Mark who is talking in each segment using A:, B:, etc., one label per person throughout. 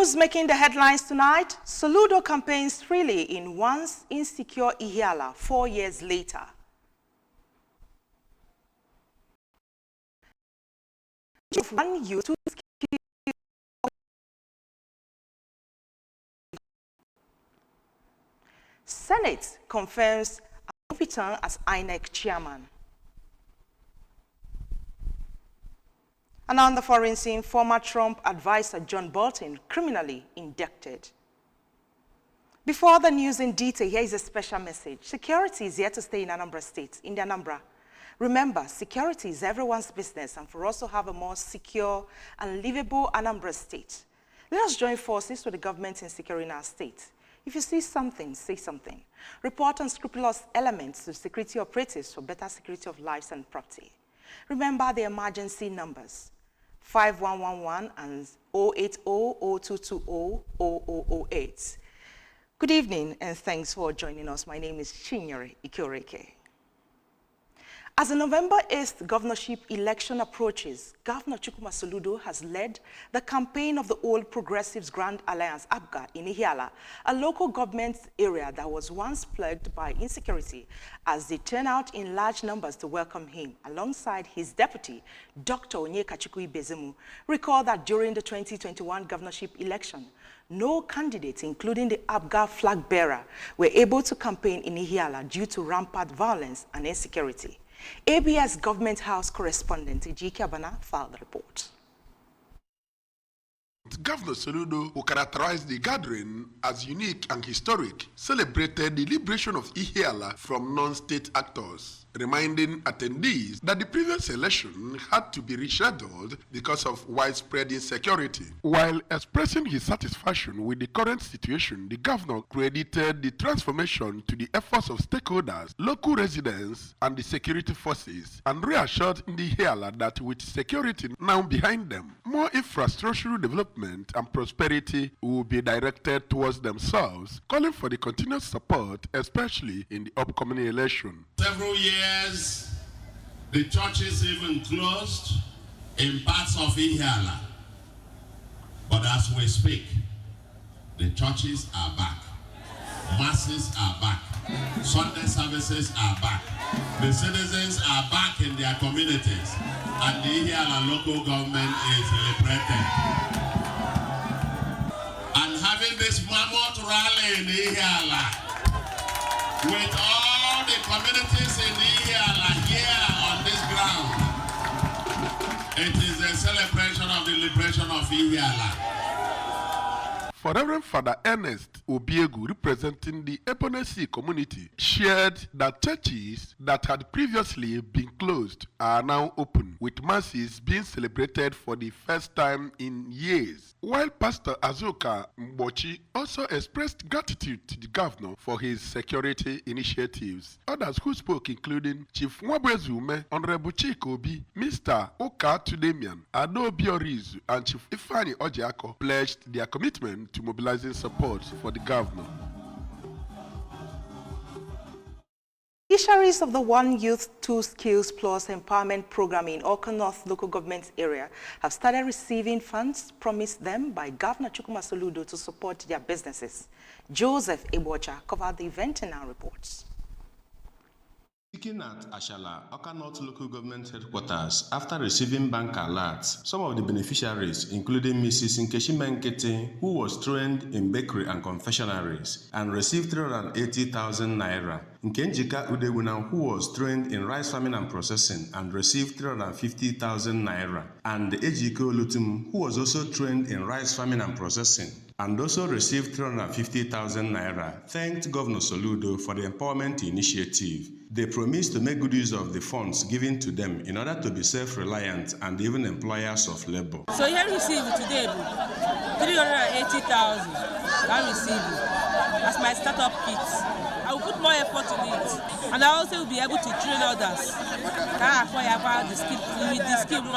A: News making the headlines tonight, Soludo campaigns freely in once insecure Ihiala 4 years later. One youth Senate confirms Anupitan as INEC chairman. And on the foreign scene, former Trump advisor John Bolton criminally indicted. Before the news in detail, here is a special message. Security is here to stay in Anambra State, in the Anambra. Remember, security is everyone's business, and for us to have a more secure and livable Anambra State, let us join forces with the government in securing our state. If you see something, say something. Report unscrupulous elements to security operatives for better security of lives and property. Remember the emergency numbers, 5111 and 080-0220-0008. Good evening and thanks for joining us. My name is Chinyere Ikioreke. As the November 8th governorship election approaches, Governor Chukwuma Soludo has led the campaign of the Old Progressives Grand Alliance, APGA, in Ihiala, a local government area that was once plagued by insecurity, as they turn out in large numbers to welcome him, alongside his deputy, Dr. Onyekachukwu Ibezemu. Recall that during the 2021 governorship election, no candidates, including the APGA flag bearer, were able to campaign in Ihiala due to rampant violence and insecurity. ABS Government House correspondent Ejike Abana filed the report.
B: Governor Soludo, who characterized the gathering as unique and historic, celebrated the liberation of Ihiala from non-state actors, reminding attendees that the previous election had to be rescheduled because of widespread insecurity. While expressing his satisfaction with the current situation, the governor credited the transformation to the efforts of stakeholders, local residents, and the security forces, and reassured the Ihiala that with security now behind them, more infrastructural development and prosperity will be directed towards themselves, calling for the continued support, especially in the upcoming election.
C: Several years, the churches even closed in parts of Ihiala. But as we speak, the churches are back. Masses are back. Sunday services are back. The citizens are back in their communities. And the Ihiala local government is liberated. And having this mammoth rally in Ihiala, with all the communities in Ihiala here on this ground, it is a celebration of the liberation of Ihiala.
B: For Reverend Father Ernest Obiegu, representing the Eponesi community, shared that churches that had previously been closed are now open, with masses being celebrated for the first time in years. While Pastor Azuka Mbochi also expressed gratitude to the governor for his security initiatives. Others who spoke, including Chief Mwabwezume, Honorable Chikobi, Mr. Oka Tudemian, Ado Biorizu, and Chief Ifani Ojiako pledged their commitment to mobilizing support for the governor.
A: Beneficiaries of the One Youth, Two Skills Plus Empowerment Program in Oka North local government area have started receiving funds promised them by Governor Chukwuma Soludo to support their businesses. Joseph Ebocha covered the event in our reports.
D: Speaking at Ashala, Oka North Local Government Headquarters, after receiving bank alerts, some of the beneficiaries, including Mrs. Nkechi Menkete, who was trained in bakery and confectionaries and received 380,000 naira, Nkenjika Udewuna, who was trained in rice farming and processing and received 350,000 naira, and Ejiko Lutum, who was also trained in rice farming and processing and also received 350,000 naira, thanked Governor Soludo for the empowerment initiative. They promised to make good use of the funds given to them in order to be self-reliant and even employers of labor.
E: So here received today 380,000. I received as my startup kit. I will put more effort in it, and I also will be able to train others. I acquire the skill with the skill I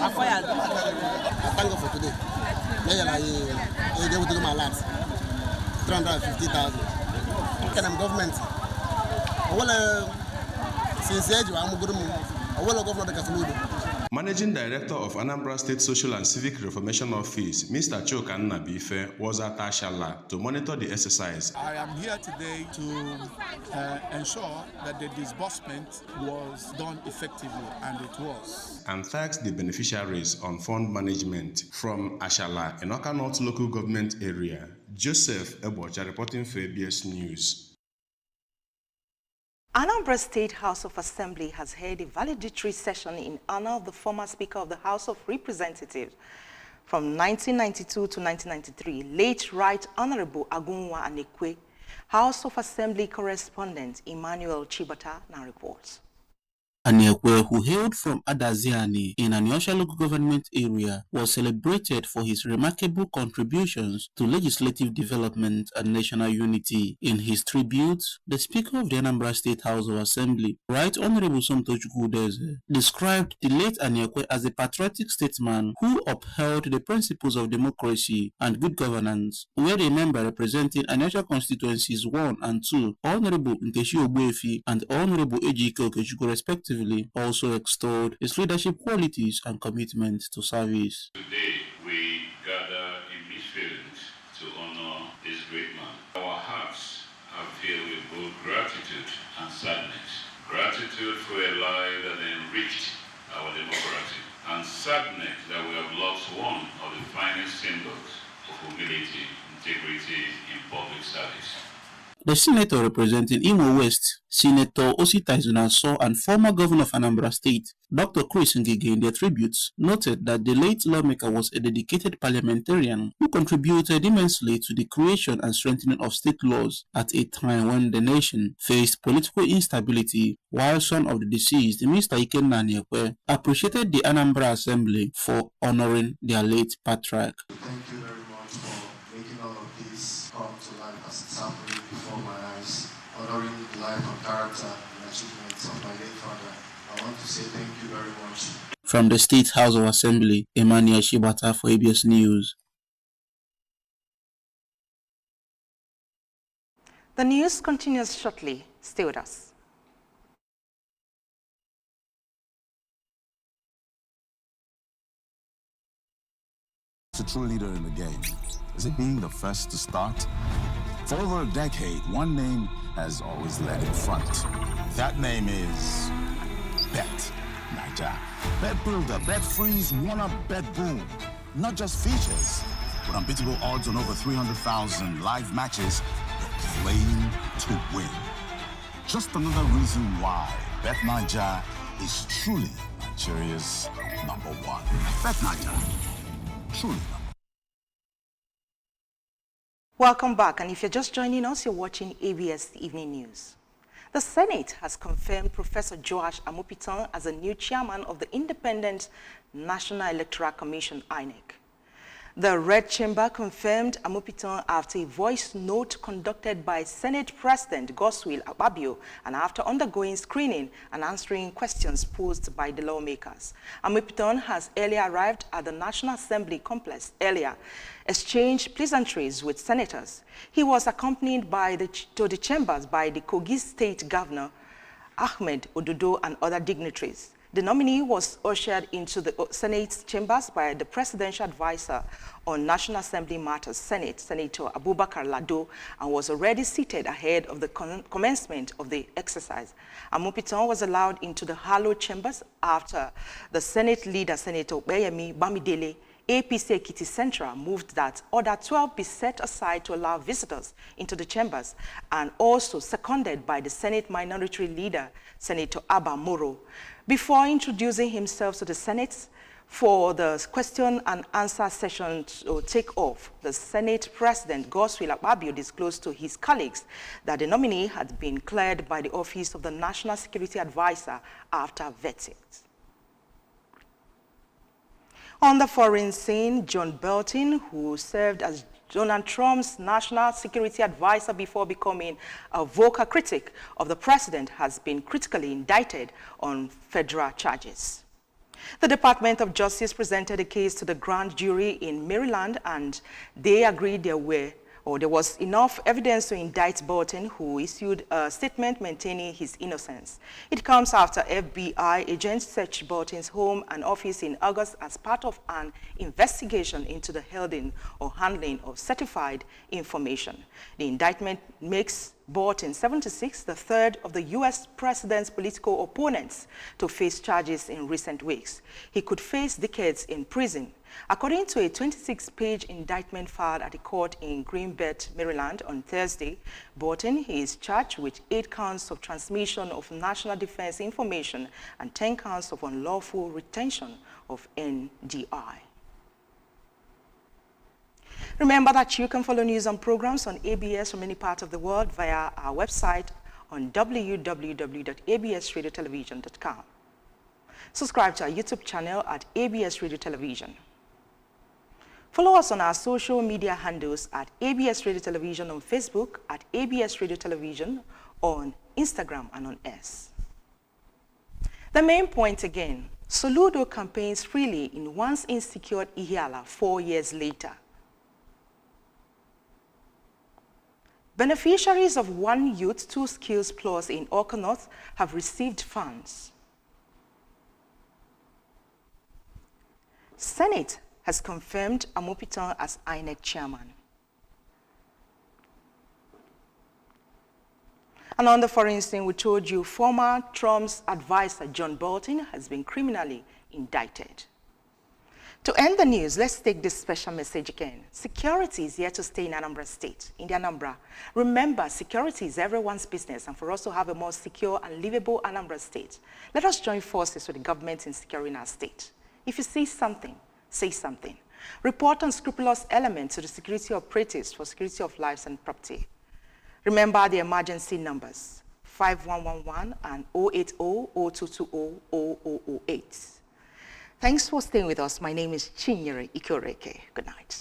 E: acquired.
F: Thank God for today. I able to do my last 350,000. Okay, I'm government.
D: Managing Director of Anambra State Social and Civic Reformation Office, Mr. Choka Nnabife, was at Ashala to monitor the exercise.
G: I am here today to ensure that the disbursement was done effectively, and it was.
D: And thanks the beneficiaries on fund management. From Ashala, Enoka North Local Government Area, Joseph Ebocha reporting for ABS News.
A: Anambra State House of Assembly has held a valedictory session in honor of the former Speaker of the House of Representatives from 1992 to 1993, late Right Honorable Agunwa Anekwe. House of Assembly correspondent Emmanuel Chibata now reports.
H: Anekwe, who hailed from Adaziani in Anyosha local government area, was celebrated for his remarkable contributions to legislative development and national unity. In his tribute, the Speaker of the Anambra State House of Assembly, Right Honorable Somtochukwu Udeze, described the late Anekwe as a patriotic statesman who upheld the principles of democracy and good governance, where the member representing Anyosha constituencies 1 and 2, Honorable Nkechi Ogbuefi and Honorable Ejike Okechukwu respectively, also extolled his leadership qualities and commitment to service.
I: Today, we gather in these feelings to honor this great man. Our hearts are filled with both gratitude and sadness. Gratitude for a life that enriched our democracy, and sadness that we have lost one of the finest symbols of humility, integrity in public service.
H: The senator representing Imo West, Senator Osita Izunaso, and former governor of Anambra State, Dr. Chris Ngige, in their tributes, noted that the late lawmaker was a dedicated parliamentarian who contributed immensely to the creation and strengthening of state laws at a time when the nation faced political instability, while son of the deceased, Mr. Ikenna Anekwe, appreciated the Anambra Assembly for honoring their late patriarch.
J: Thank you very much for making all of this come to life as it's happening before my eyes, honoring the life and character and achievements of my late father. I want to say thank you very much.
H: From the State House of Assembly, Emmanuel Chibata for ABS News.
A: The news continues shortly. Stay with us.
K: A true leader in the game? Is it being the first to start? For over a decade, one name has always led in front. That name is Bet Naija. Bet Builder, Bet Freeze, One-Up, Bet Boom. Not just features, but unbeatable odds on over 300,000 live matches. You're playing to win. Just another reason why Bet Naija is truly Nigeria's #1. Bet Naija. Truly.
A: Welcome back, and if you're just joining us, you're watching ABS Evening News. The Senate has confirmed Professor Joash Amopitan as a new chairman of the Independent National Electoral Commission, INEC. The Red Chamber confirmed Amopitan after a voice note conducted by Senate President Godswill Akpabio and after undergoing screening and answering questions posed by the lawmakers. Amopitan has earlier arrived at the National Assembly complex exchanged pleasantries with senators. He was accompanied to the chambers by the Kogi State Governor, Ahmed Ododo, and other dignitaries. The nominee was ushered into the Senate chambers by the Presidential Advisor on National Assembly Matters, Senator Abubakar Lado, and was already seated ahead of the commencement of the exercise. Amopitan was allowed into the hallowed chambers after the Senate leader, Senator Bayemi Bamidele, APC Ekiti Central, moved that Order 12 be set aside to allow visitors into the chambers, and also seconded by the Senate Minority Leader, Senator Abba Moro. Before introducing himself to the Senate for the question and answer session to take off, the Senate President Godswill Akpabio disclosed to his colleagues that the nominee had been cleared by the Office of the National Security Advisor after vetting. On the foreign scene, John Bolton, who served as Donald Trump's national security advisor before becoming a vocal critic of the president, has been critically indicted on federal charges. The Department of Justice presented a case to the grand jury in Maryland, and they agreed there there was enough evidence to indict Bolton, who issued a statement maintaining his innocence. It comes after FBI agents searched Bolton's home and office in August as part of an investigation into the holding or handling of certified information. The indictment makes Bolton, 76, the third of the U.S. president's political opponents to face charges in recent weeks. He could face decades in prison. According to a 26-page indictment filed at the court in Greenbelt, Maryland on Thursday, Bolton is charged with 8 counts of transmission of national defense information and 10 counts of unlawful retention of NDI. Remember that you can follow news and programs on ABS from any part of the world via our website on www.absradiotelevision.com. Subscribe to our YouTube channel at ABS Radio Television. Follow us on our social media handles at ABS Radio Television on Facebook, at ABS Radio Television on Instagram and on X. The main point again, Soludo campaigns freely in once insecure Ihiala 4 years later. Beneficiaries of One Youth, Two Skills Plus in Orca North have received funds. Senate has confirmed Amopiton as INEC chairman. And on the foreign scene, we told you former Trump's advisor John Bolton has been criminally indicted. To end the news, let's take this special message again. Security is here to stay in Anambra State, in the Anambra. Remember, security is everyone's business, and for us to have a more secure and livable Anambra State, let us join forces with the government in securing our state. If you see something, say something. Report unscrupulous elements to the security operatives for security of lives and property. Remember the emergency numbers, 5111 and 080-0220-0008. Thanks for staying with us. My name is Chinyere Ikoreke. Good night.